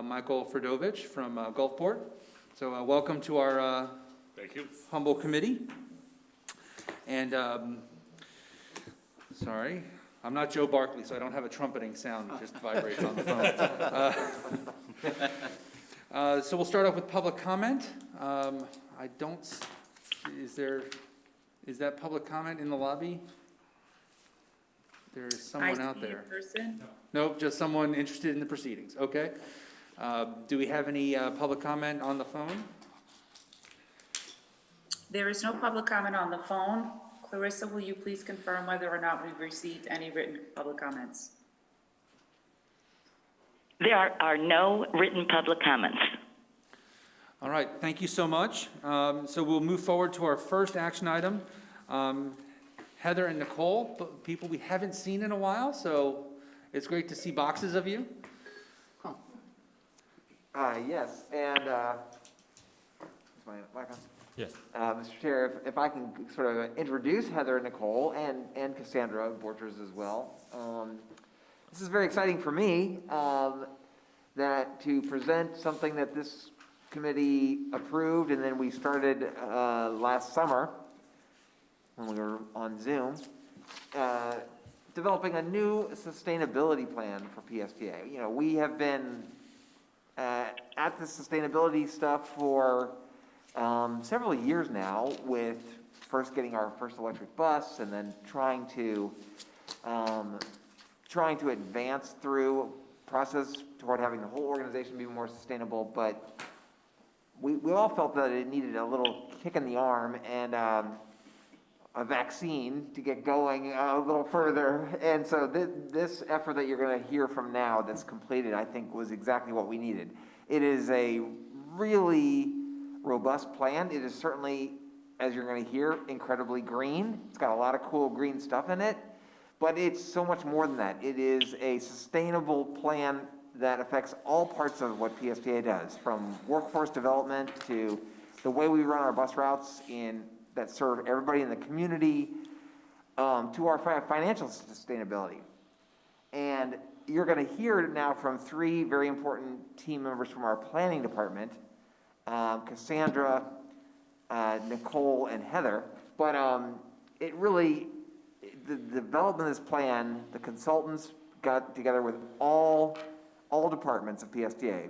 Michael Fredovich from Gulfport. So welcome to our Thank you. humble committee. And sorry, I'm not Joe Barkley, so I don't have a trumpeting sound that just vibrates on the phone. So we'll start off with public comment. I don't, is that public comment in the lobby? There is someone out there. Person? Nope, just someone interested in the proceedings. Okay. Do we have any public comment on the phone? There is no public comment on the phone. Clarissa, will you please confirm whether or not we've received any written public comments? There are no written public comments. All right, thank you so much. So we'll move forward to our first action item. Heather and Nicole, people we haven't seen in a while, so it's great to see boxes of you. Yes, and is my mic on? Yes. Mr. Chair, if I can sort of introduce Heather and Nicole and Cassandra Borchers as well. This is very exciting for me that to present something that this committee approved and then we started last summer when we were on Zoom, developing a new sustainability plan for PSTA. You know, we have been at the sustainability stuff for several years now, with first getting our first electric bus and then trying to advance through process toward having the whole organization be more sustainable. But we all felt that it needed a little kick in the arm and a vaccine to get going a little further. And so this effort that you're going to hear from now that's completed, I think, was exactly what we needed. It is a really robust plan. It is certainly, as you're going to hear, incredibly green. It's got a lot of cool green stuff in it, but it's so much more than that. It is a sustainable plan that affects all parts of what PSTA does, from workforce development to the way we run our bus routes that serve everybody in the community, to our financial sustainability. And you're going to hear now from three very important team members from our planning department, Cassandra, Nicole, and Heather. But it really, the development of this plan, the consultants got together with all departments of PSTA.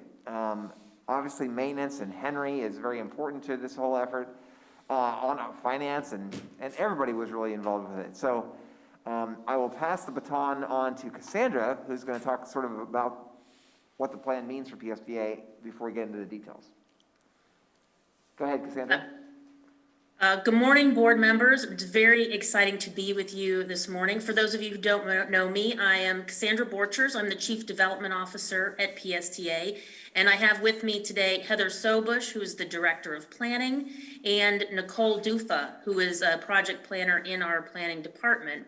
Obviously, maintenance and Henry is very important to this whole effort. On finance, and everybody was really involved with it. So I will pass the baton on to Cassandra, who's going to talk sort of about what the plan means for PSTA before we get into the details. Go ahead, Cassandra. Good morning, board members. It's very exciting to be with you this morning. For those of you who don't know me, I am Cassandra Borchers. I'm the Chief Development Officer at PSTA, and I have with me today Heather Sobush, who is the Director of Planning, and Nicole Dufa, who is a project planner in our planning department.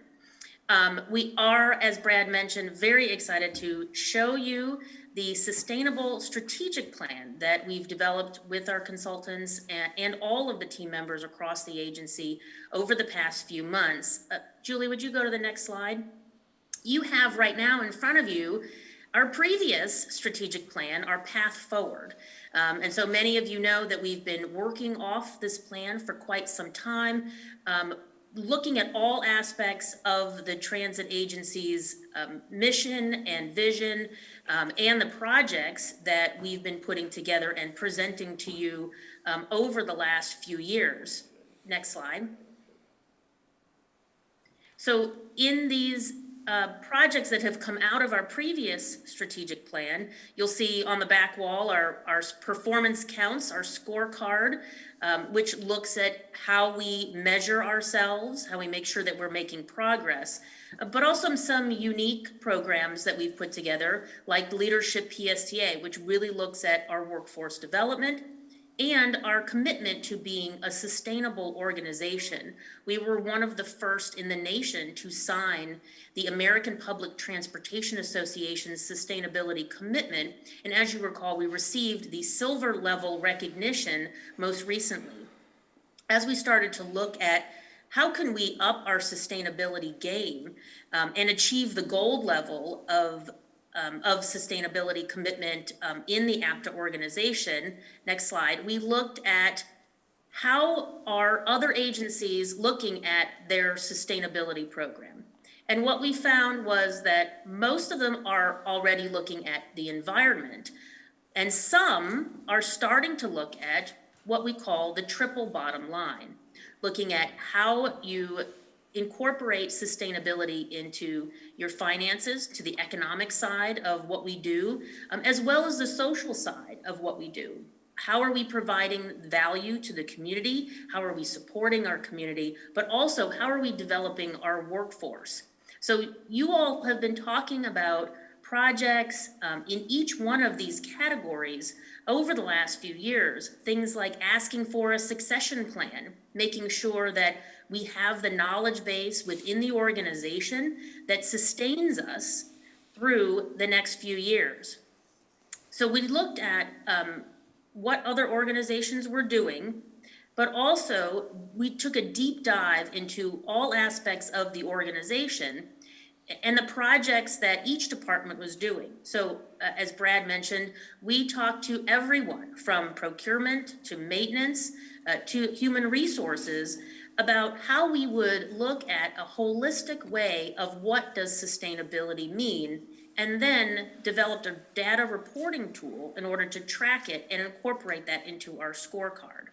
We are, as Brad mentioned, very excited to show you the sustainable strategic plan that we've developed with our consultants and all of the team members across the agency over the past few months. Julie, would you go to the next slide? You have right now in front of you our previous strategic plan, our path forward. And so many of you know that we've been working off this plan for quite some time, looking at all aspects of the transit agency's mission and vision, and the projects that we've been putting together and presenting to you over the last few years. Next slide. So in these projects that have come out of our previous strategic plan, you'll see on the back wall our performance counts, our scorecard, which looks at how we measure ourselves, how we make sure that we're making progress, but also some unique programs that we've put together, like Leadership PSTA, which really looks at our workforce development and our commitment to being a sustainable organization. We were one of the first in the nation to sign the American Public Transportation Association's sustainability commitment. And as you recall, we received the silver level recognition most recently. As we started to look at how can we up our sustainability game and achieve the gold level of of sustainability commitment in the Apta organization, next slide, we looked at how are other agencies looking at their sustainability program. And what we found was that most of them are already looking at the environment, and some are starting to look at what we call the triple bottom line, looking at how you incorporate sustainability into your finances, to the economic side of what we do, as well as the social side of what we do. How are we providing value to the community? How are we supporting our community? But also, how are we developing our workforce? So you all have been talking about projects in each one of these categories over the last few years, things like asking for a succession plan, making sure that we have the knowledge base within the organization that sustains us through the next few years. So we looked at what other organizations were doing, but also we took a deep dive into all aspects of the organization and the projects that each department was doing. So as Brad mentioned, we talked to everyone from procurement to maintenance to human resources about how we would look at a holistic way of what does sustainability mean, and then developed a data reporting tool in order to track it and incorporate that into our scorecard.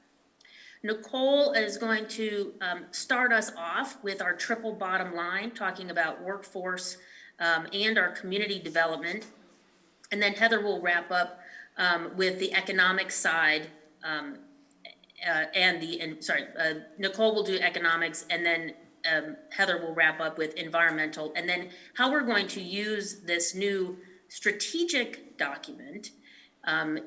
Nicole is going to start us off with our triple bottom line, talking about workforce and our community development. And then Heather will wrap up with the economic side Nicole will do economics, and then Heather will wrap up with environmental, and then how we're going to use this new strategic document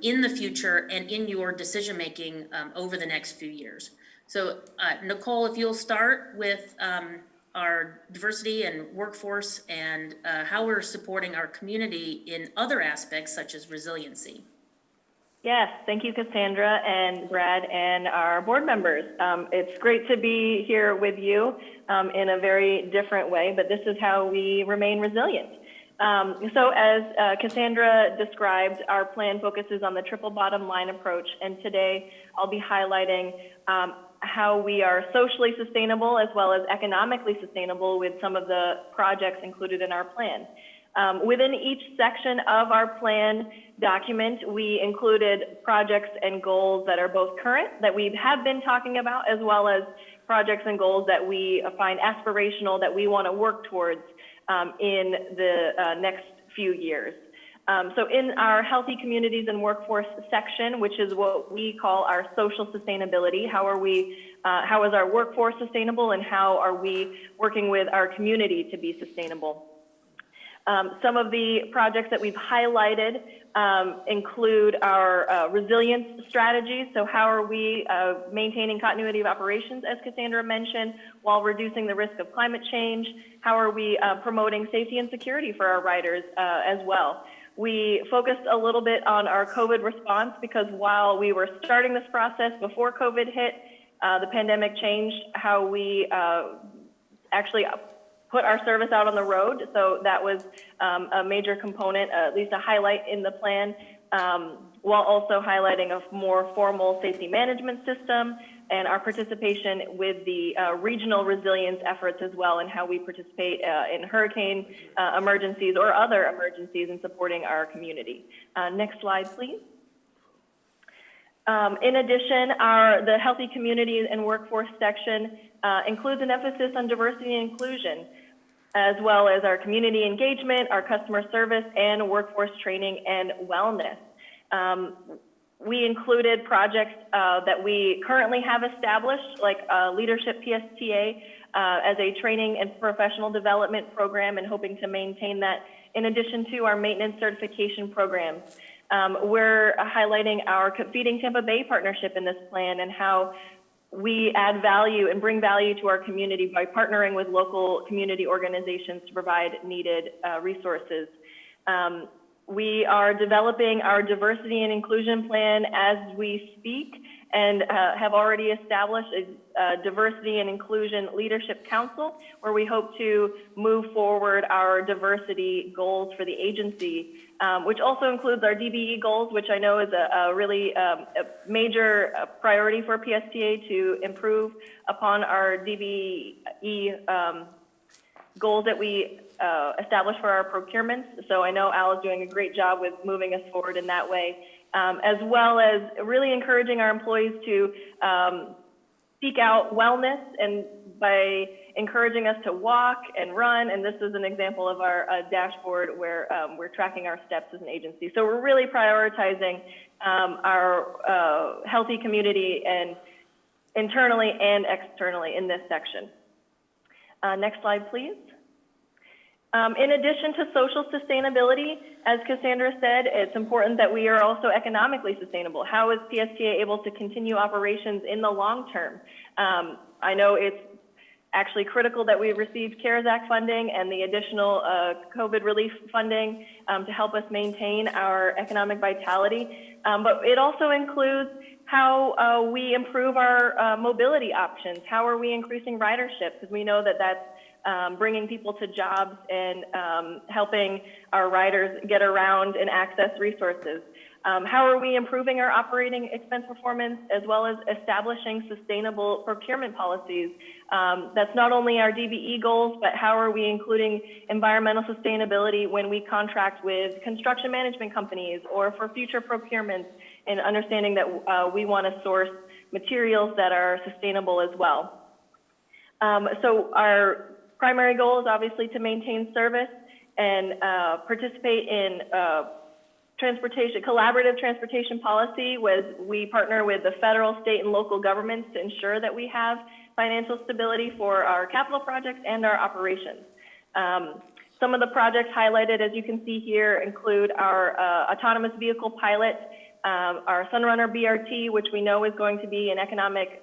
in the future and in your decision-making over the next few years. So Nicole, if you'll start with our diversity and workforce and how we're supporting our community in other aspects such as resiliency. Yes, thank you, Cassandra and Brad and our board members. It's great to be here with you in a very different way, but this is how we remain resilient. So as Cassandra described, our plan focuses on the triple bottom line approach, and today I'll be highlighting how we are socially sustainable as well as economically sustainable with some of the projects included in our plan. Within each section of our plan document, we included projects and goals that are both current, that we have been talking about, as well as projects and goals that we find aspirational, that we want to work towards in the next few years. So in our healthy communities and workforce section, which is what we call our social sustainability, how is our workforce sustainable, and how are we working with our community to be sustainable? Some of the projects that we've highlighted include our resilience strategies. So how are we maintaining continuity of operations, as Cassandra mentioned, while reducing the risk of climate change? How are we promoting safety and security for our riders as well? We focused a little bit on our COVID response because while we were starting this process before COVID hit, the pandemic changed how we actually put our service out on the road. So that was a major component, at least a highlight in the plan, while also highlighting a more formal safety management system and our participation with the regional resilience efforts as well, and how we participate in hurricane emergencies or other emergencies in supporting our community. Next slide, please. In addition, the healthy communities and workforce section includes an emphasis on diversity and inclusion, as well as our community engagement, our customer service, and workforce training and wellness. We included projects that we currently have established, like Leadership PSTA, as a training and professional development program, and hoping to maintain that in addition to our maintenance certification programs. We're highlighting our Feeding Tampa Bay partnership in this plan and how we add value and bring value to our community by partnering with local community organizations to provide needed resources. We are developing our diversity and inclusion plan as we speak, and have already established a diversity and inclusion leadership council where we hope to move forward our diversity goals for the agency, which also includes our DBE goals, which I know is a really a major priority for PSTA to improve upon our DBE goals that we established for our procurements. So I know Al is doing a great job with moving us forward in that way, as well as really encouraging our employees to seek out wellness, and by encouraging us to walk and run. And this is an example of our dashboard where we're tracking our steps as an agency. So we're really prioritizing our healthy community, and internally and externally in this section. Next slide, please. In addition to social sustainability, as Cassandra said, it's important that we are also economically sustainable. How is PSTA able to continue operations in the long term? I know it's actually critical that we received CARES Act funding and the additional COVID relief funding to help us maintain our economic vitality. But it also includes how we improve our mobility options. How are we increasing ridership? Because we know that that's bringing people to jobs and helping our riders get around and access resources. How are we improving our operating expense performance, as well as establishing sustainable procurement policies? That's not only our DBE goals, but how are we including environmental sustainability when we contract with construction management companies or for future procurements, and understanding that we want to source materials that are sustainable as well. So our primary goal is obviously to maintain service and participate in collaborative transportation policy. We partner with the federal, state, and local governments to ensure that we have financial stability for our capital projects and our operations. Some of the projects highlighted, as you can see here, include our autonomous vehicle pilot, our Sunrunner BRT, which we know is going to be an economic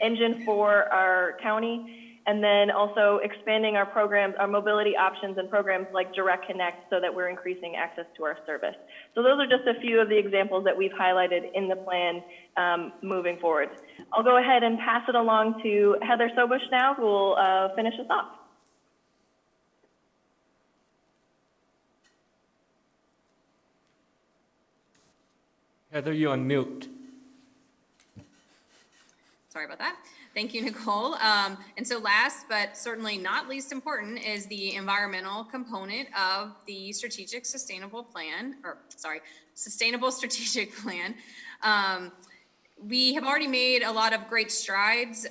engine for our county, and then also expanding our programs, our mobility options and programs like Direct Connect, so that we're increasing access to our service. So those are just a few of the examples that we've highlighted in the plan moving forward. I'll go ahead and pass it along to Heather Sobush now, who will finish us off. Heather, you're on mute. Sorry about that. Thank you, Nicole. And so last, but certainly not least important, is the environmental component of the Sustainable Strategic Plan. We have already made a lot of great strides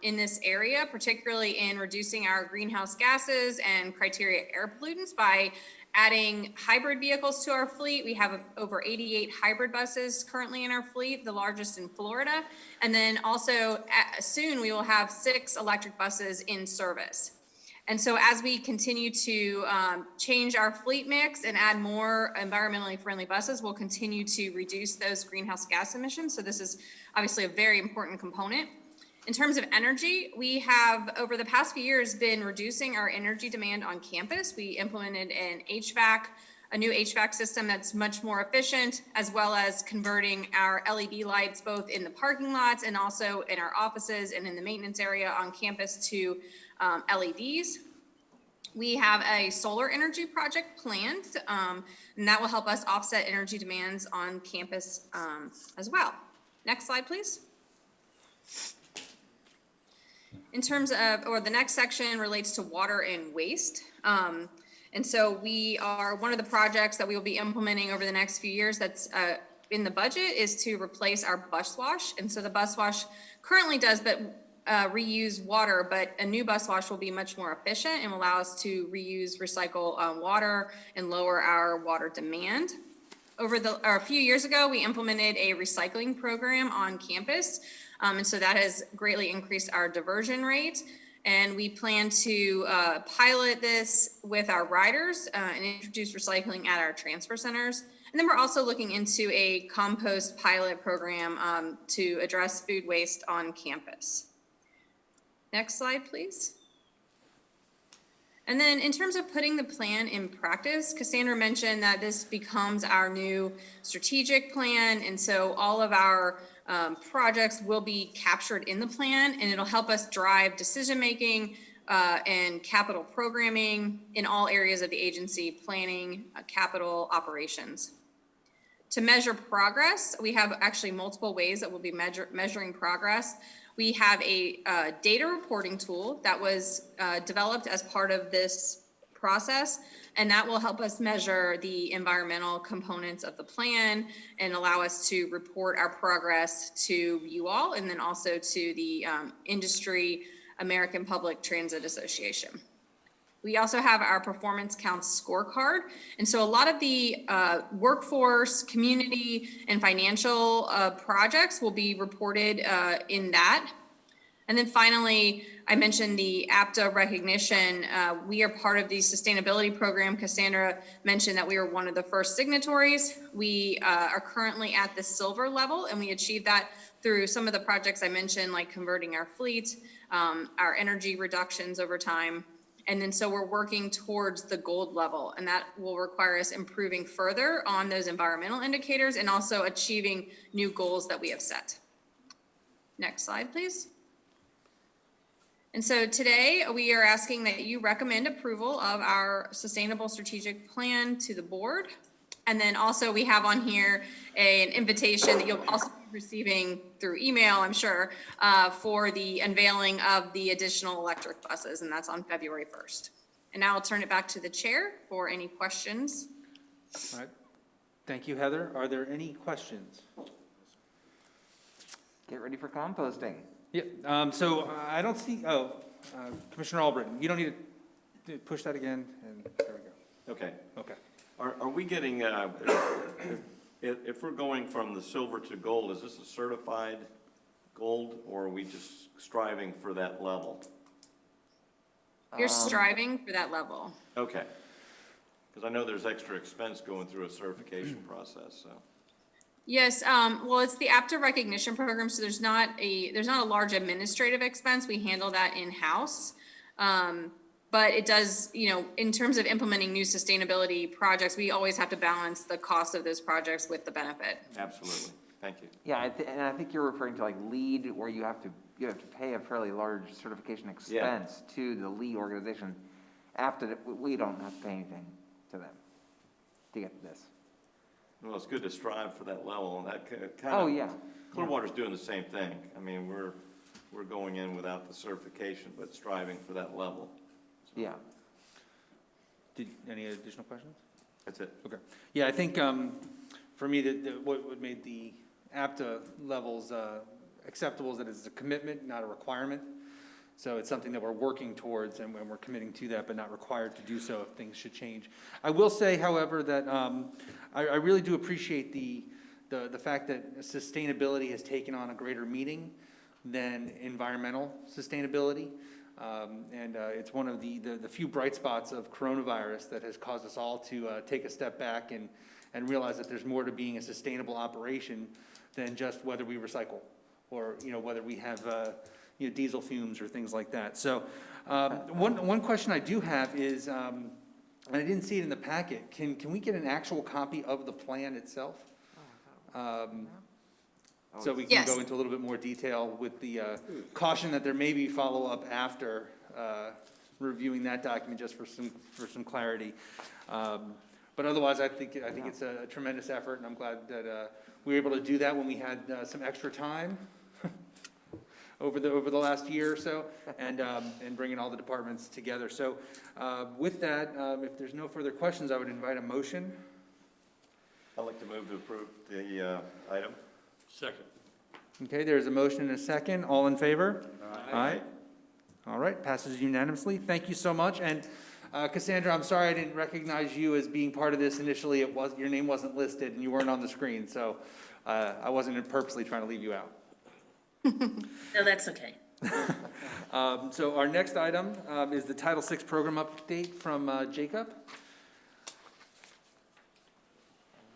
in this area, particularly in reducing our greenhouse gases and criteria air pollutants by adding hybrid vehicles to our fleet. We have over 88 hybrid buses currently in our fleet, the largest in Florida. And then also soon we will have 6 electric buses in service. And so as we continue to change our fleet mix and add more environmentally friendly buses, we'll continue to reduce those greenhouse gas emissions. So this is obviously a very important component. In terms of energy, we have, over the past few years, been reducing our energy demand on campus. We implemented a new HVAC system that's much more efficient, as well as converting our LED lights both in the parking lots and also in our offices and in the maintenance area on campus to LEDs. We have a solar energy project planned, and that will help us offset energy demands on campus as well. Next slide, please. In terms of, or the next section relates to water and waste. And so one of the projects that we will be implementing over the next few years that's in the budget is to replace our bus wash. And so the bus wash currently does reuse water, but a new bus wash will be much more efficient and will allow us to recycle water and lower our water demand. A few years ago, we implemented a recycling program on campus. And so that has greatly increased our diversion rate. And we plan to pilot this with our riders and introduce recycling at our transfer centers. And then we're also looking into a compost pilot program to address food waste on campus. Next slide, please. And then in terms of putting the plan in practice, Cassandra mentioned that this becomes our new strategic plan. And so all of our projects will be captured in the plan, and it'll help us drive decision-making and capital programming in all areas of the agency, planning, capital operations. To measure progress, we have actually multiple ways that we'll be measuring progress. We have a data reporting tool that was developed as part of this process, and that will help us measure the environmental components of the plan and allow us to report our progress to you all and then also to the industry American Public Transit Association. We also have our performance counts scorecard. And so a lot of the workforce, community, and financial projects will be reported in that. And then finally, I mentioned the Apta Recognition. We are part of the sustainability program. Cassandra mentioned that we were one of the first signatories. We are currently at the silver level, and we achieved that through some of the projects I mentioned, like converting our fleet, our energy reductions over time. And then so we're working towards the gold level, and that will require us improving further on those environmental indicators and also achieving new goals that we have set. Next slide, please. And so today we are asking that you recommend approval of our sustainable strategic plan to the board. And then also we have on here an invitation that you'll also be receiving through email, I'm sure, for the unveiling of the additional electric buses, and that's on February 1st. And now I'll turn it back to the chair for any questions. All right. Thank you, Heather. Are there any questions? Get ready for composting. Yeah, so I don't see, Commissioner Albritton, you don't need to push that again, and there we go. Okay. Okay. Are we getting, if we're going from the silver to gold, is this a certified gold, or are we just striving for that level? You're striving for that level. Okay. Because I know there's extra expense going through a certification process, so. Yes, well, it's the Apta Recognition Program, so there's not a large administrative expense. We handle that in-house. But it does, in terms of implementing new sustainability projects, we always have to balance the cost of those projects with the benefit. Absolutely. Thank you. Yeah, and I think you're referring to like LEED, where you have to pay a fairly large certification expense to the LEED organization. After we don't have to pay anything to them to get this. Well, it's good to strive for that level, and that kind of. Oh, yeah. Clearwater's doing the same thing. I mean, we're going in without the certification, but striving for that level. So, Yeah. Any additional questions? that's it. Okay. Yeah, I think for me, what made the APTA levels acceptable is that it's a commitment, not a requirement. So it's something that we're working towards, and we're committing to that, but not required to do so if things should change. I will say, however, that I really do appreciate the fact that sustainability has taken on a greater meaning than environmental sustainability. And it's one of the few bright spots of coronavirus that has caused us all to take a step back and realize that there's more to being a sustainable operation than just whether we recycle or whether we have diesel fumes or things like that. So one question I do have is, and I didn't see it in the packet, can we get an actual copy of the plan itself? So we can Yes. go into a little bit more detail with the caution that there may be follow-up after reviewing that document just for some clarity. But otherwise, I think it's a tremendous effort, and I'm glad that we were able to do that when we had some extra time over the last year or so, and bringing all the departments together. So with that, if there's no further questions, I would invite a motion. I'd like to move to approve the item. Second. Okay, there's a motion and a second. All in favor? Aye. All right, passes unanimously. Thank you so much. And Cassandra, I'm sorry I didn't recognize you as being part of this initially. Your name wasn't listed and you weren't on the screen, so I wasn't purposely trying to leave you out. No, that's okay. So our next item is the Title VI program update from Jacob.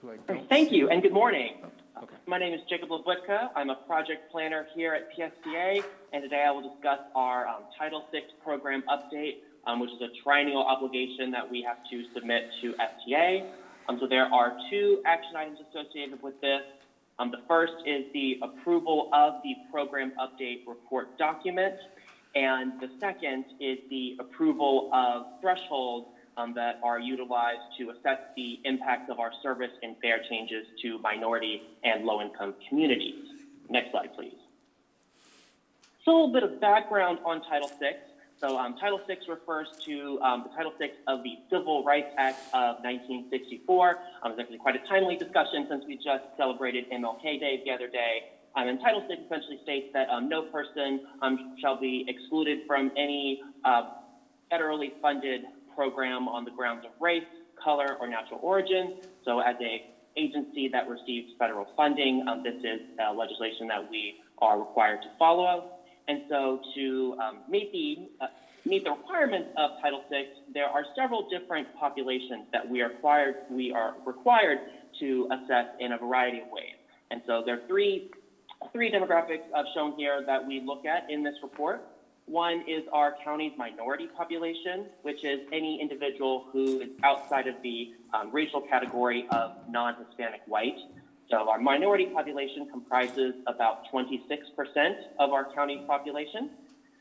Who I don't Thank you, and good morning. Okay. My name is Jacob Lebwitka. I'm a project planner here at PSTA, and today I will discuss our Title VI program update which is a triennial obligation that we have to submit to FTA. So there are 2 action items associated with this. The first is the approval of the program update report document, and the second is the approval of thresholds that are utilized to assess the impacts of our service and fare changes to minority and low-income communities. Next slide, please. So a little bit of background on Title VI. So Title VI refers to the Title VI of the Civil Rights Act of 1964. It's actually quite a timely discussion since we just celebrated MLK Day the other day. And Title VI essentially states that no person shall be excluded from any federally funded program on the grounds of race, color, or natural origin. So as an agency that receives federal funding, this is legislation that we are required to follow. And so to meet the requirements of Title VI, there are several different populations that we are required to assess in a variety of ways. And so there are three demographics shown here that we look at in this report. One is our county's minority population, which is any individual who is outside of the racial category of non-Hispanic white. So our minority population comprises about 26% of our county's population.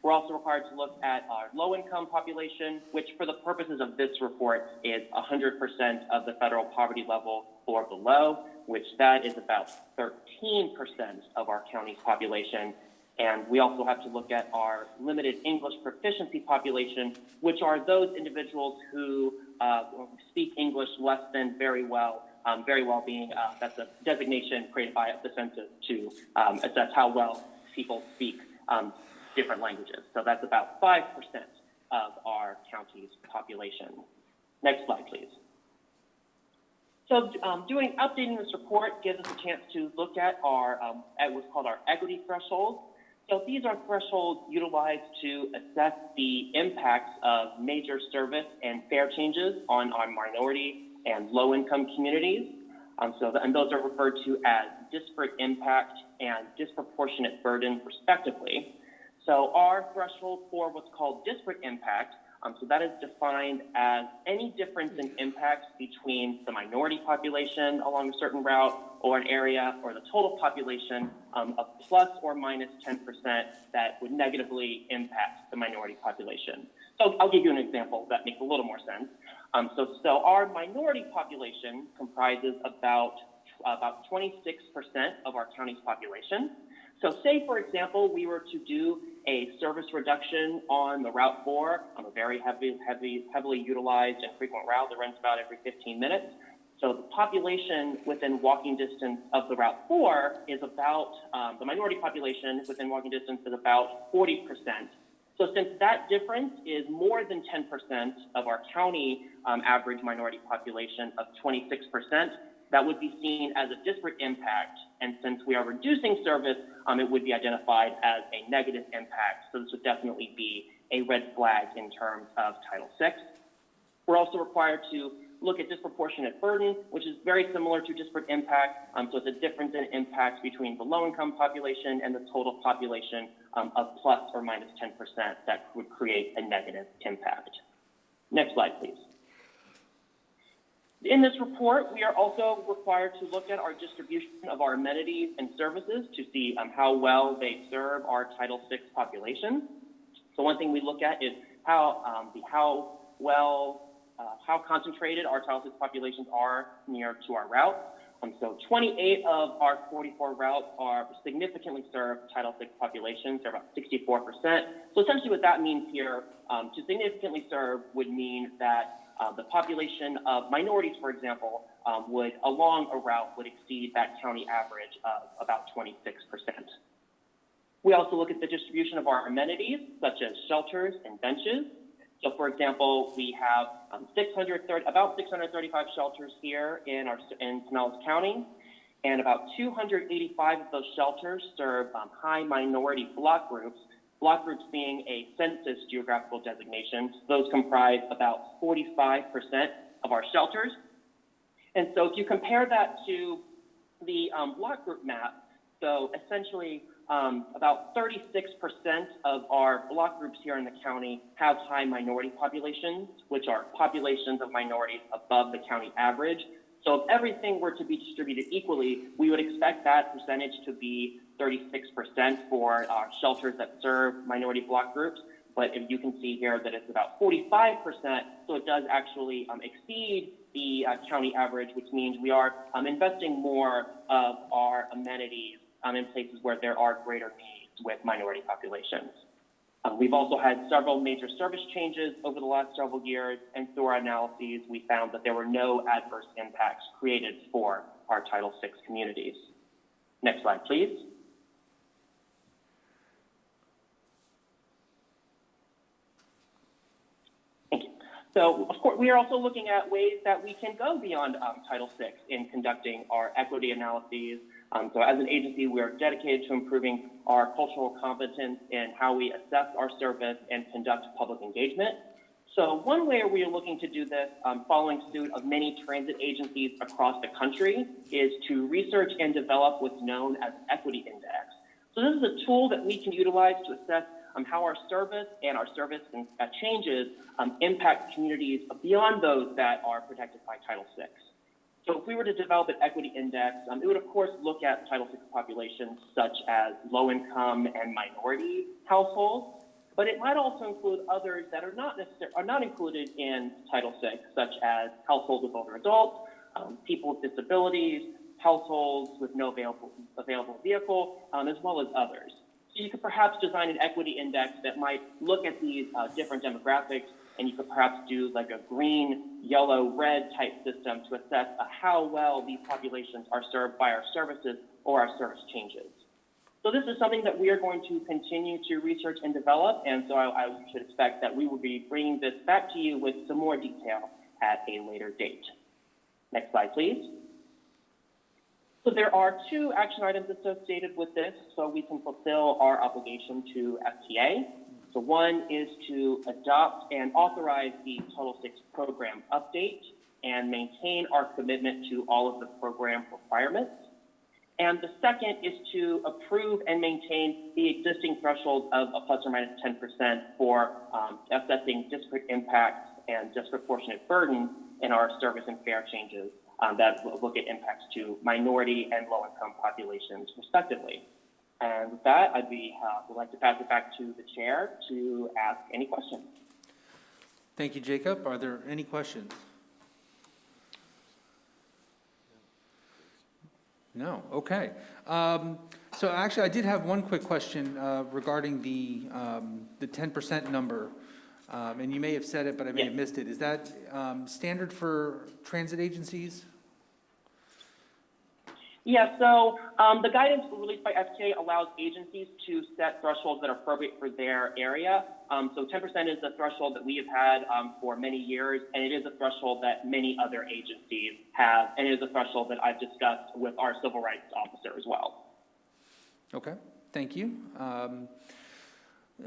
We're also required to look at our low-income population, which for the purposes of this report is 100% of the federal poverty level or below, which that is about 13% of our county's population. And we also have to look at our limited English proficiency population, which are those individuals who speak English less than very well being, that's a designation created by the census to assess how well people speak different languages. So that's about 5% of our county's population. Next slide, please. So updating this report gives us a chance to look at our, at what's called our equity thresholds. So these are thresholds utilized to assess the impacts of major service and fare changes on our minority and low-income communities. And those are referred to as disparate impact and disproportionate burden, respectively. So our threshold for what's called disparate impact, so that is defined as any difference in impacts between the minority population along a certain route or an area or the total population of plus or minus 10% that would negatively impact the minority population. So I'll give you an example that makes a little more sense. So our minority population comprises about 26% of our county's population. So say, for example, we were to do a service reduction on the Route 4, on a very heavily utilized and frequent route that runs about every 15 minutes. So the population within walking distance of the Route 4 is about, the minority population within walking distance is about 40%. So since that difference is more than 10% of our county average minority population of 26%, that would be seen as a disparate impact. And since we are reducing service, it would be identified as a negative impact. So this would definitely be a red flag in terms of Title VI. We're also required to look at disproportionate burden, which is very similar to disparate impact. So it's a difference in impacts between the low-income population and the total population of plus or minus 10% that would create a negative impact. Next slide, please. In this report, we are also required to look at our distribution of our amenities and services to see how well they serve our Title VI population. So one thing we look at is how concentrated our Title VI populations are near to our routes. So 28 of our 44 routes are significantly served Title VI populations. They're about 64%. So essentially what that means here, to significantly serve would mean that the population of minorities, for example, along a route would exceed that county average of about 26%. We also look at the distribution of our amenities, such as shelters and benches. So, for example, we have about 635 shelters here in Pinellas County, and about 285 of those shelters serve high minority block groups. Block groups being a census geographical designation. Those comprise about 45% of our shelters. And so if you compare that to the block group map, so essentially about 36% of our block groups here in the county have high minority populations, which are populations of minorities above the county average. So if everything were to be distributed equally, we would expect that percentage to be 36% for shelters that serve minority block groups. But if you can see here that it's about 45%, so it does actually exceed the county average, which means we are investing more of our amenities in places where there are greater needs with minority populations. We've also had several major service changes over the last several years, and through our analyses, we found that there were no adverse impacts created for our Title VI communities. Next slide, please. Thank you. So, of course, we are also looking at ways that we can go beyond Title VI in conducting our equity analyses. So as an agency, we are dedicated to improving our cultural competence in how we assess our service and conduct public engagement. So one way we are looking to do this, following suit of many transit agencies across the country, is to research and develop what's known as an equity index. So this is a tool that we can utilize to assess how our service and our service changes impact communities beyond those that are protected by Title VI. So if we were to develop an equity index, it would of course look at Title VI populations such as low-income and minority households, but it might also include others that are not included in Title VI, such as households with older adults, people with disabilities, households with no available vehicle, as well as others. So you could perhaps design an equity index that might look at these different demographics, and you could perhaps do like a green, yellow, red type system to assess how well these populations are served by our services or our service changes. So this is something that we are going to continue to research and develop, and so I should expect that we will be bringing this back to you with some more detail at a later date. Next slide, please. So there are 2 action items associated with this so we can fulfill our obligation to FTA. So one is to adopt and authorize the Title VI program update and maintain our commitment to all of the program requirements. And the second is to approve and maintain the existing threshold of a plus or minus 10% for assessing disparate impacts and disproportionate burden in our service and fare changes that will look at impacts to minority and low-income populations, respectively. And with that, would like to pass it back to the chair to ask any questions. Thank you, Jacob. Are there any questions? No, okay. So actually, I did have one quick question regarding the 10% number. And you may have said it, but I may have missed it. Is that standard for transit agencies? Yeah, so the guidance released by FTA allows agencies to set thresholds that are appropriate for their area. So 10% is the threshold that we have had for many years, and it is a threshold that many other agencies have, and it is a threshold that I've discussed with our civil rights officer as well. Okay, thank you.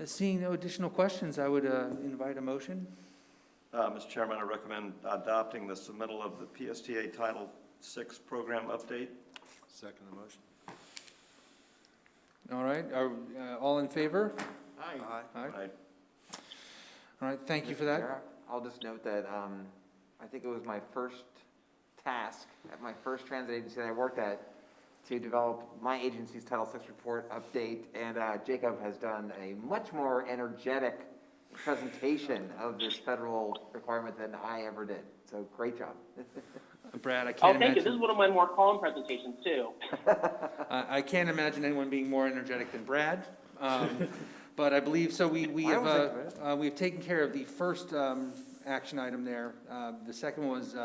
Seeing no additional questions, I would invite a motion. Mr. Chairman, I recommend adopting the submittal of the PSTA Title VI program update. Second the motion. All right, are all in favor? Aye. Aye. All right, thank you for that. Chair, I'll just note that I think it was my first task at my first transit agency that I worked at to develop my agency's Title VI report update, and Jacob has done a much more energetic presentation of this federal requirement than I ever did. So great job. Brad, I Oh, can't thank you. imagine. This is one of my more calm presentations, too. I can't imagine anyone being more energetic than Brad. But I believe, so we've taken care of the first action item there. The second was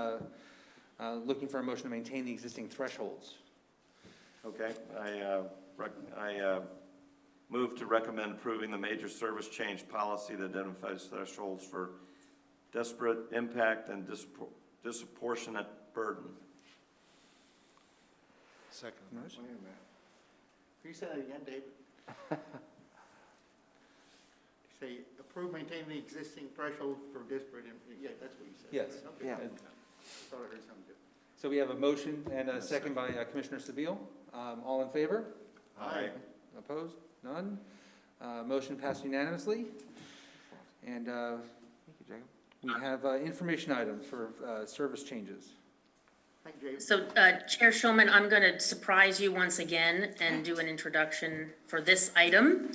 looking for a motion to maintain the existing thresholds. Okay, I move to recommend approving the major service change policy that identifies thresholds for disparate impact and disproportionate burden. Second the motion. Wait a minute. Can you say that again, David? Say, approve, maintain the existing threshold for disparate, yeah, that's what you said. Yes. Okay. Yeah. I thought I heard something different. So we have a motion and a second by Commissioner Seville. All in favor? Aye. Opposed? None? Motion passed unanimously. And Thank you, Jacob. we have information items for service changes. Thank you, James. So, Chair Schulman, I'm going to surprise you once again and do an introduction for this item.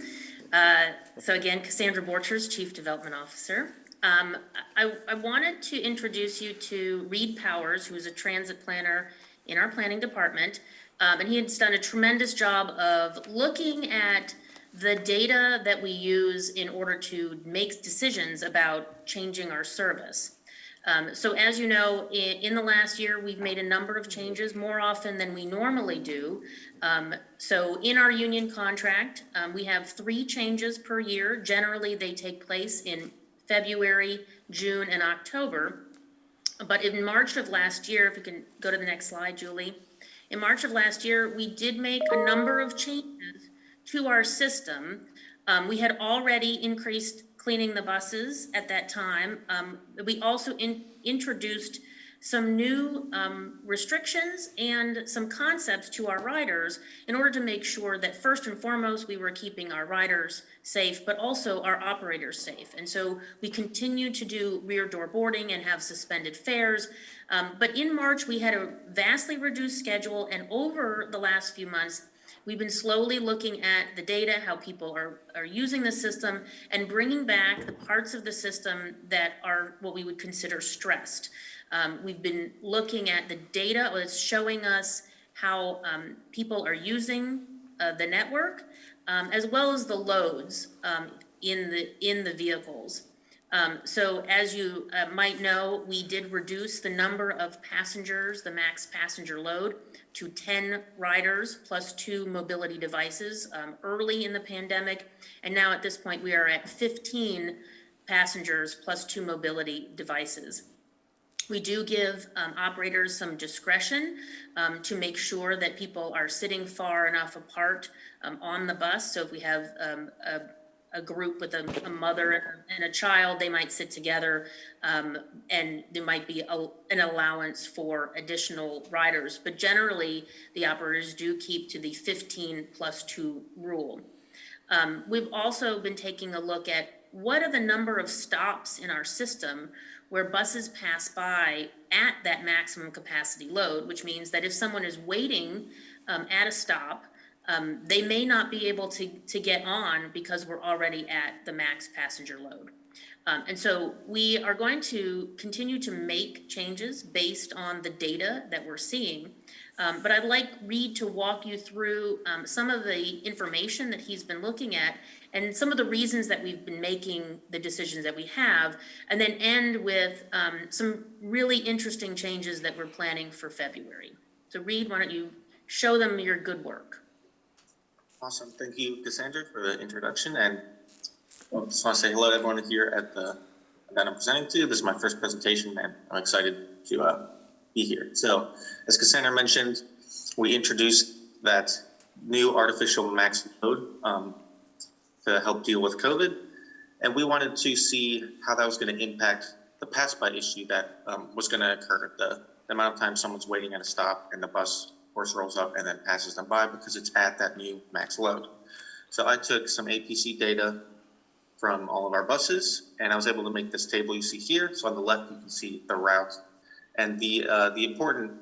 So again, Cassandra Borchers, Chief Development Officer. I wanted to introduce you to Reed Powers, who is a transit planner in our planning department. And he has done a tremendous job of looking at the data that we use in order to make decisions about changing our service. So as you know, in the last year, we've made a number of changes, more often than we normally do. So in our union contract, we have 3 changes per year. Generally, they take place in February, June, and October. But in March of last year, if we can go to the next slide, Julie. In March of last year, we did make a number of changes to our system. We had already increased cleaning the buses at that time. We also introduced some new restrictions and some concepts to our riders in order to make sure that first and foremost, we were keeping our riders safe, but also our operators safe. And so we continue to do rear door boarding and have suspended fares. But in March, we had a vastly reduced schedule, and over the last few months, we've been slowly looking at the data, how people are using the system, and bringing back the parts of the system that are what we would consider stressed. We've been looking at the data that's showing us how people are using the network, as well as the loads in the vehicles. So as you might know, we did reduce the number of passengers, the max passenger load, to 10 riders plus 2 mobility devices early in the pandemic. And now at this point, we are at 15 passengers plus 2 mobility devices. We do give operators some discretion to make sure that people are sitting far enough apart on the bus. So if we have a group with a mother and a child, they might sit together, and there might be an allowance for additional riders. But generally, the operators do keep to the 15 plus 2 rule. We've also been taking a look at what are the number of stops in our system where buses pass by at that maximum capacity load, which means that if someone is waiting at a stop, they may not be able to get on because we're already at the max passenger load. And so we are going to continue to make changes based on the data that we're seeing. But I'd like Reed to walk you through some of the information that he's been looking at and some of the reasons that we've been making the decisions that we have, and then end with some really interesting changes that we're planning for February. So Reed, why don't you show them your good work? Awesome. Thank you, Cassandra, for the introduction. And I just want to say hello to everyone here at the event I'm presenting to. This is my first presentation, and I'm excited to be here. So as Cassandra mentioned, we introduced that new artificial max load to help deal with COVID. And we wanted to see how that was going to impact the pass-by issue that was going to occur. The amount of time someone's waiting at a stop and the bus, of course, rolls up and then passes them by because it's at that new max load. So I took some APC data from all of our buses, and I was able to make this table you see here. So on the left, you can see the route. And the important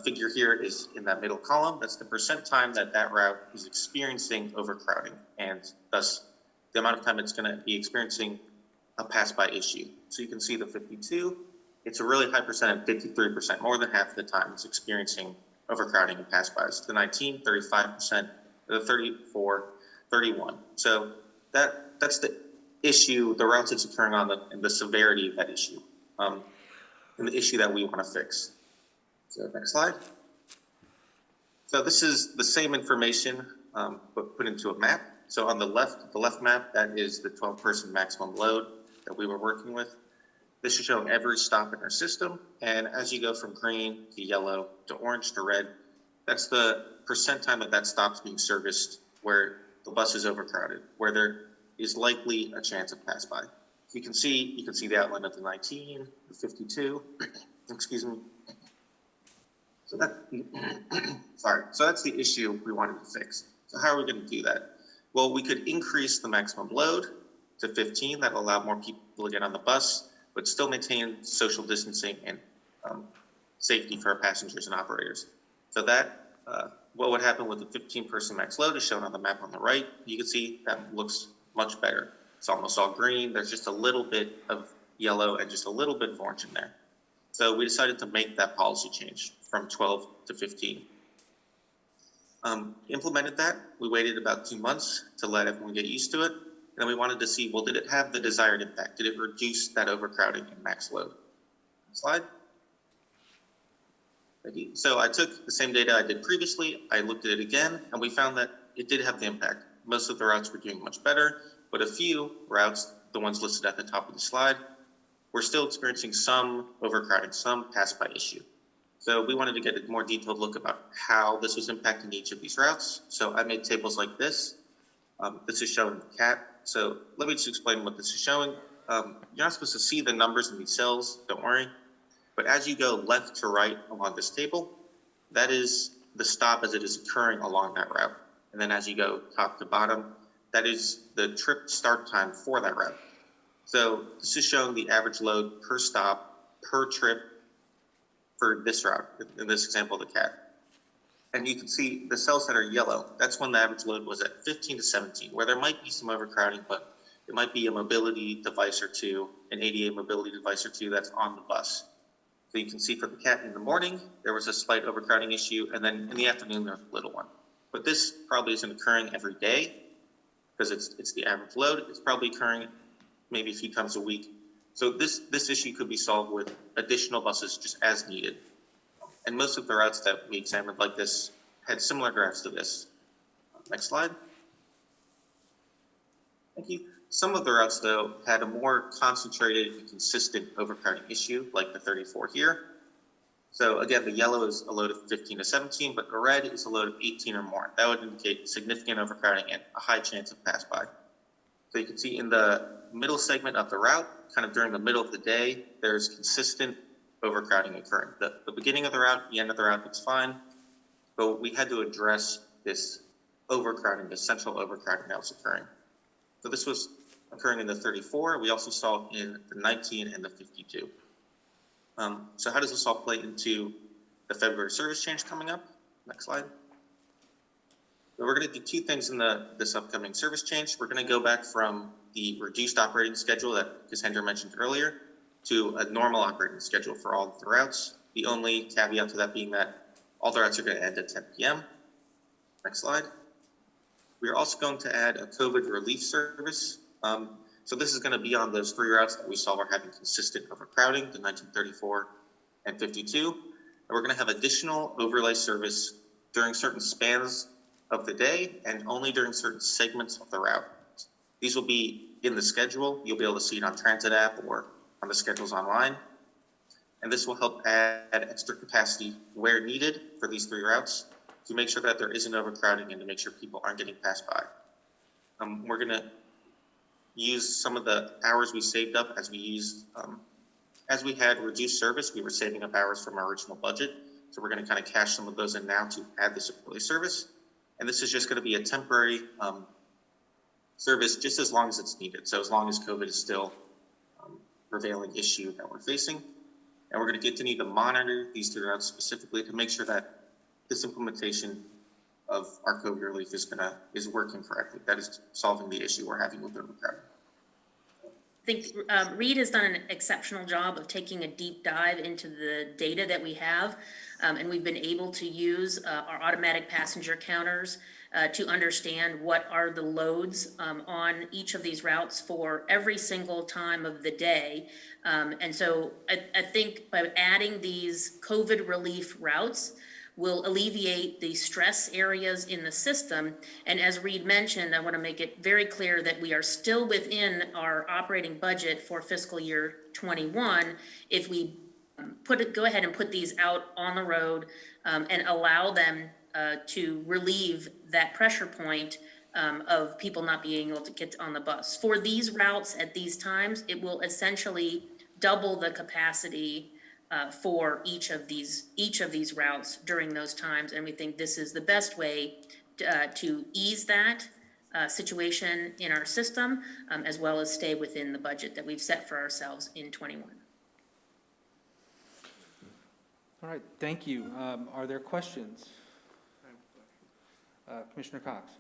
figure here is in that middle column. That's the percent time that route is experiencing overcrowding, and thus the amount of time it's going to be experiencing a pass-by issue. So you can see the 52. It's a really high percent, 53%, more than half the time it's experiencing overcrowding and pass-bys. The 19, 35%, the 34, 31. So that's the issue, the routes it's occurring on, and the severity of that issue, and the issue that we want to fix. So next slide. So this is the same information, but put into a map. So on the left map, that is the 12-person maximum load that we were working with. This is showing every stop in our system. And as you go from green to yellow to orange to red, that's the percent time that stop's being serviced where the bus is overcrowded, where there is likely a chance of pass by. You can see the outline of the 19, the 52, excuse me. So that, sorry. So that's the issue we wanted to fix. So how are we going to do that? Well, we could increase the maximum load to 15. That'll allow more people to get on the bus, but still maintain social distancing and safety for our passengers and operators. So that, what would happen with the 15-person max load is shown on the map on the right. You can see that looks much better. It's almost all green. There's just a little bit of yellow and just a little bit of orange in there. So we decided to make that policy change from 12 to 15. Implemented that. We waited about 2 months to let everyone get used to it. And then we wanted to see, well, did it have the desired impact? Did it reduce that overcrowding and max load? Slide. Thank you. So I took the same data I did previously. I looked at it again, and we found that it did have the impact. Most of the routes were doing much better, but a few routes, the ones listed at the top of the slide, were still experiencing some overcrowding, some pass-by issue. So we wanted to get a more detailed look about how this was impacting each of these routes. So I made tables like this. This is showing the CAT. So let me just explain what this is showing. You're not supposed to see the numbers in these cells, don't worry. But as you go left to right along this table, that is the stop as it is occurring along that route. And then as you go top to bottom, that is the trip start time for that route. So this is showing the average load per stop, per trip for this route, in this example, the CAT. And you can see the cells that are yellow, that's when the average load was at 15 to 17, where there might be some overcrowding, but it might be a mobility device or two, an ADA mobility device or two that's on the bus. So you can see for the CAT in the morning, there was a slight overcrowding issue, and then in the afternoon, there's a little one. But this probably isn't occurring every day, because it's the average load. It's probably occurring maybe a few times a week. So this issue could be solved with additional buses just as needed. And most of the routes that we examined like this had similar graphs to this. Next slide. Thank you. Some of the routes, though, had a more concentrated and consistent overcrowding issue, like the 34 here. So again, the yellow is a load of 15 to 17, but the red is a load of 18 or more. That would indicate significant overcrowding and a high chance of pass by. So you can see in the middle segment of the route, kind of during the middle of the day, there's consistent overcrowding occurring. The beginning of the route, the end of the route, that's fine. But we had to address this overcrowding, this central overcrowding that was occurring. So this was occurring in the 34. We also saw it in the 19 and the 52. So how does this all play into the February service change coming up? Next slide. So we're going to do two things in this upcoming service change. We're going to go back from the reduced operating schedule that Cassandra mentioned earlier to a normal operating schedule for all of the routes. The only caveat to that being that all the routes are going to end at 10 p.m. Next slide. We're also going to add a COVID relief service. So this is going to be on those three routes that we saw were having consistent overcrowding, the 1934 and 52. And we're going to have additional overlay service during certain spans of the day and only during certain segments of the route. These will be in the schedule. You'll be able to see it on Transit app or on the schedules online. And this will help add extra capacity where needed for these three routes to make sure that there isn't overcrowding and to make sure people aren't getting passed by. We're going to use some of the hours we saved up as we had reduced service. We were saving up hours from our original budget. So we're going to kind of cash some of those in now to add this early service. And this is just going to be a temporary service just as long as it's needed. So as long as COVID is still a prevailing issue that we're facing. And we're going to continue to monitor these two routes specifically to make sure that this implementation of our COVID relief is working correctly. That is solving the issue we're having with overcrowding. I think Reed has done an exceptional job of taking a deep dive into the data that we have, and we've been able to use our automatic passenger counters to understand what are the loads on each of these routes for every single time of the day. And so I think by adding these COVID relief routes, will alleviate the stress areas in the system. And as Reed mentioned, I want to make it very clear that we are still within our operating budget for fiscal year 21 if we go ahead and put these out on the road and allow them to relieve that pressure point of people not being able to get on the bus. For these routes at these times, it will essentially double the capacity for each of these routes during those times, and we think this is the best way to ease that situation in our system, as well as stay within the budget that we've set for ourselves in '21. All right, thank you. Are there questions? Commissioner Cox?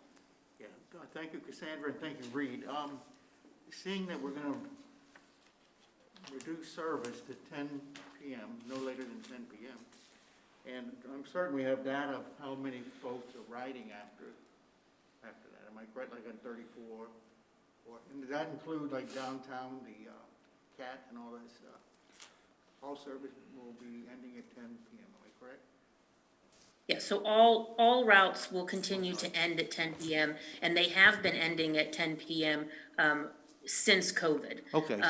Yeah, thank you, Cassandra, and thank you, Reed. Seeing that we're gonna reduce service to 10 PM, no later than 10 PM, and I'm certain we have data of how many folks are riding after that. Am I correct, like on 34? And does that include like downtown, the CAT and all that stuff? All service will be ending at 10 PM, am I correct? Yeah, so all routes will continue to end at 10 PM, and they have been ending at 10 PM since COVID. Okay,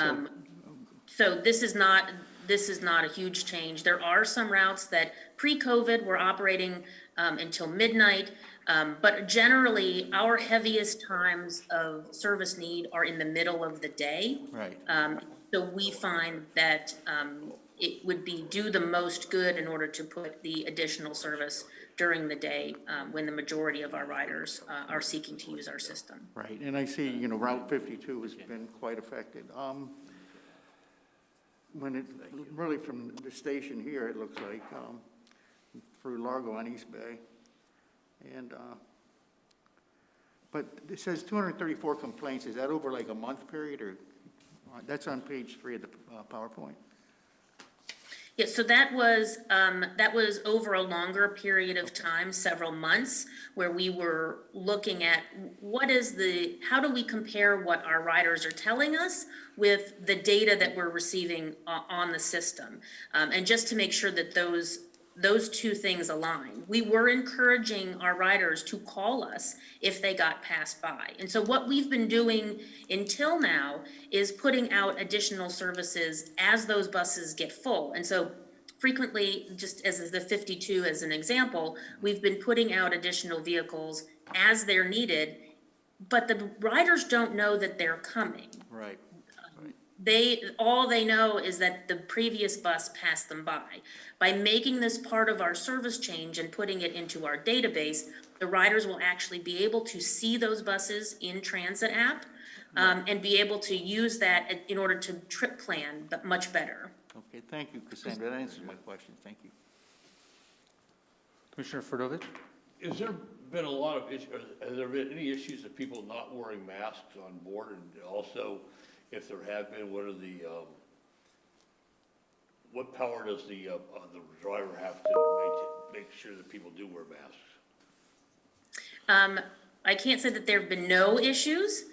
So this is not a huge change. There are some routes that pre-COVID were operating until midnight, but generally, our heaviest times of service need are in the middle of the day. right. So we find that it would do the most good in order to put the additional service during the day when the majority of our riders are seeking to use our system. Right, and I see, Route 52 has been quite affected. When it, really from the station here, it looks like, through Largo on East Bay. And, but it says 234 complaints. Is that over like a month period, or, that's on page 3 of the PowerPoint? Yeah, so that was over a longer period of time, several months, where we were looking at how do we compare what our riders are telling us with the data that we're receiving on the system, and just to make sure that those two things align. We were encouraging our riders to call us if they got passed by. And so what we've been doing until now is putting out additional services as those buses get full. And so frequently, just as the 52 as an example, we've been putting out additional vehicles as they're needed, but the riders don't know that they're coming. Right. All they know is that the previous bus passed them by. By making this part of our service change and putting it into our database, the riders will actually be able to see those buses in transit app, and be able to use that in order to trip plan much better. Okay, thank you, Cassandra. That answers my question. Thank you. Commissioner Ferdovich? Has there been a lot of issues, has there been any issues of people not wearing masks on board? And also, if there have been, what power does the driver have to make sure that people do wear masks? I can't say that there have been no issues,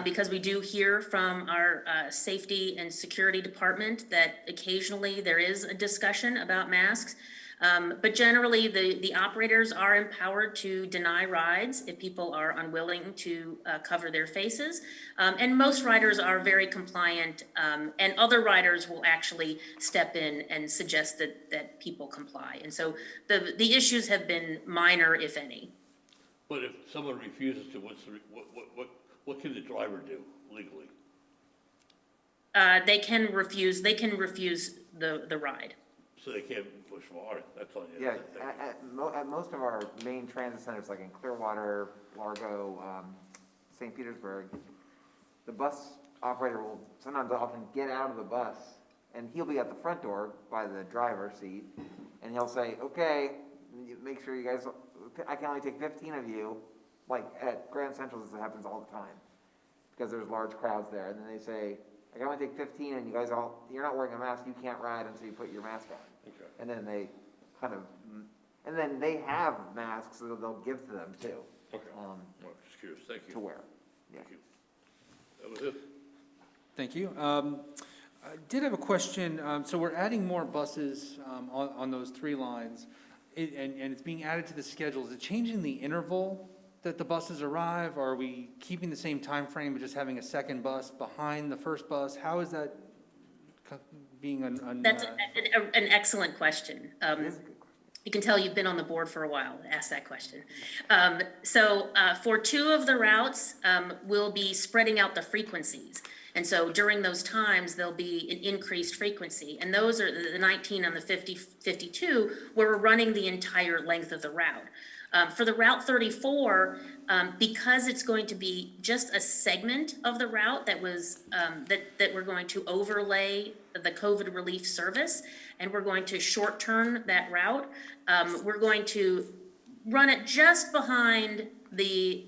because we do hear from our safety and security department that occasionally there is a discussion about masks. But generally, the operators are empowered to deny rides if people are unwilling to cover their faces. And most riders are very compliant, and other riders will actually step in and suggest that people comply. And so the issues have been minor, if any. But if someone refuses to, what can the driver do legally? They can refuse the ride. So they can't push them. All right, that's all. Yeah, at most of our main transit centers, like in Clearwater, Largo, St. Petersburg, the bus operator will sometimes often get out of the bus, and he'll be at the front door by the driver's seat, and he'll say, okay, make sure you guys, I can only take 15 of you, like at Grand Central, this happens all the time, because there's large crowds there, and then they say, I can only take 15, and you guys you're not wearing a mask, you can't ride until you put your mask on. Okay. And then they and then they have masks that they'll give to them too. Okay. Well, just curious. Thank you. To wear. Yeah. Thank you. That was it. Thank you. I did have a question. So we're adding more buses on those 3 lines, and it's being added to the schedule. Is it changing the interval that the buses arrive? Or are we keeping the same time frame, but just having a second bus behind the first bus? How is that being That's an excellent question. You can tell you've been on the board for a while to ask that question. So for 2 of the routes, we'll be spreading out the frequencies. And so during those times, there'll be an increased frequency. And those are the 19 on the 52, where we're running the entire length of the route. For the Route 34, because it's going to be just a segment of the route that was, that we're going to overlay the COVID relief service, and we're going to short-turn that route, we're going to run it just behind the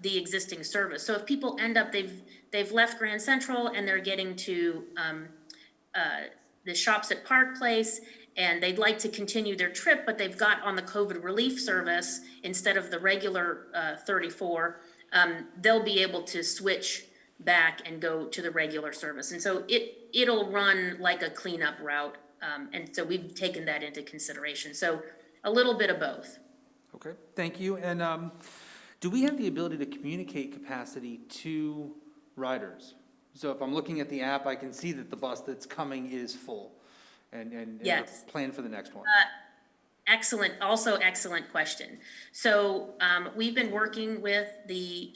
existing service. So if people end up, they've left Grand Central and they're getting to the shops at Park Place, and they'd like to continue their trip, but they've got on the COVID relief service instead of the regular 34, they'll be able to switch back and go to the regular service. And so it'll run like a cleanup route, and so we've taken that into consideration. So a little bit of both. Okay, thank you. And do we have the ability to communicate capacity to riders? So if I'm looking at the app, I can see that the bus that's coming is full and Yes. plan for the next one. Excellent question. So we've been working with the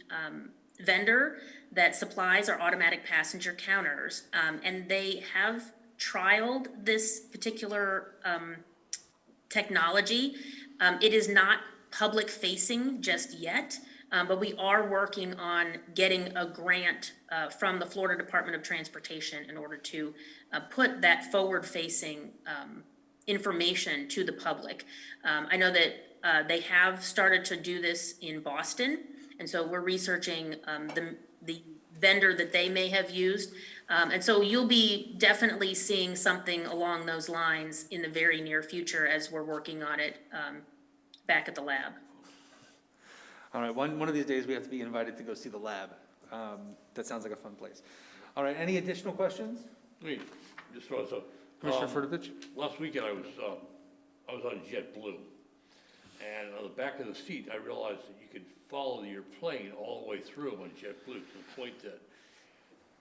vendor that supplies our automatic passenger counters, and they have trialed this particular technology. It is not public facing just yet, but we are working on getting a grant from the Florida Department of Transportation in order to put that forward facing information to the public. I know that they have started to do this in Boston, and so we're researching the vendor that they may have used. And so you'll be definitely seeing something along those lines in the very near future as we're working on it back at the lab. All right, one of these days we have to be invited to go see the lab. That sounds like a fun place. All right, any additional questions? Me, just throw this up. Commissioner Furtovich? Last weekend I was on JetBlue, and on the back of the seat, I realized that you could follow your plane all the way through on JetBlue to the point that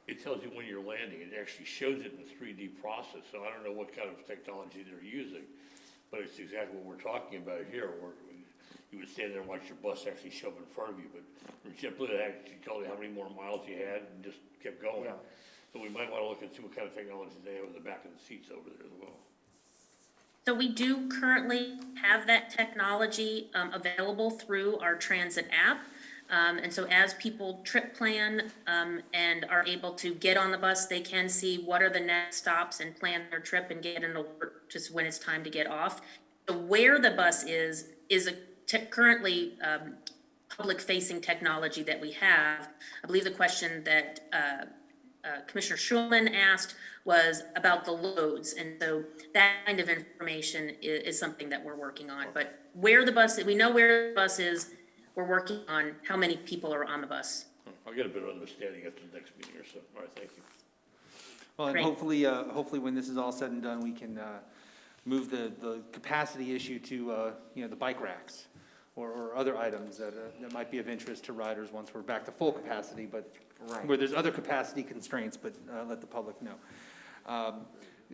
it tells you when you're landing. It actually shows it in a 3D process. So I don't know what kind of technology they're using, but it's exactly what we're talking about here, where you would stand there and watch your bus actually show up in front of you. But for JetBlue, it actually told you how many more miles you had and just kept going. Yeah. So we might want to look and see what kind of technology they have in the back of the seats over there as well. So we do currently have that technology available through our transit app. And so as people trip plan and are able to get on the bus, they can see what are the next stops and plan their trip and get an alert just when it's time to get off. So where the bus is currently public-facing technology that we have. I believe the question that Commissioner Schulman asked was about the loads, and so that kind of information is something that we're working on. But where the bus, we know where the bus is, we're working on how many people are on the bus. I'll get a better understanding after the next meeting or so. All right, thank you. Well, and Great. hopefully when this is all said and done, we can move the capacity issue to, the bike racks or other items that might be of interest to riders once we're back to full capacity, but Right. where there's other capacity constraints, but let the public know.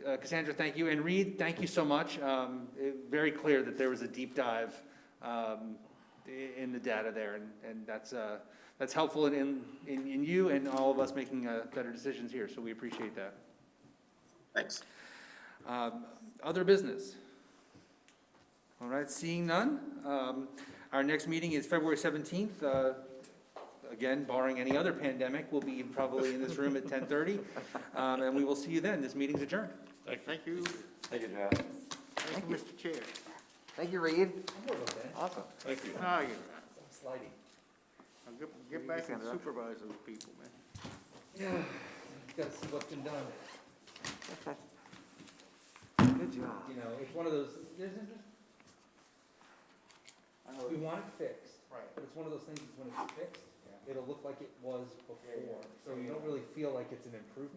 Cassandra, thank you. And Reed, thank you so much. Very clear that there was a deep dive in the data there, and that's helpful in you and all of us making better decisions here, so we appreciate that. Thanks. Other business? All right, seeing none. Our next meeting is February 17th. Again, barring any other pandemic, we'll be probably in this room at 10:30, and we will see you then. This meeting's adjourned. Thank you. Thank you, Jeff. Thank you, Mr. Chair. Thank you, Reed. Awesome. Thank you. Now you're, Slidey. now get back and supervise those people, man. Yeah, gotta see what's been done. Good job. It's one of those, we want it fixed. Right. But it's one of those things, when it's fixed, it'll look like it was before. So you don't really feel like it's an improvement.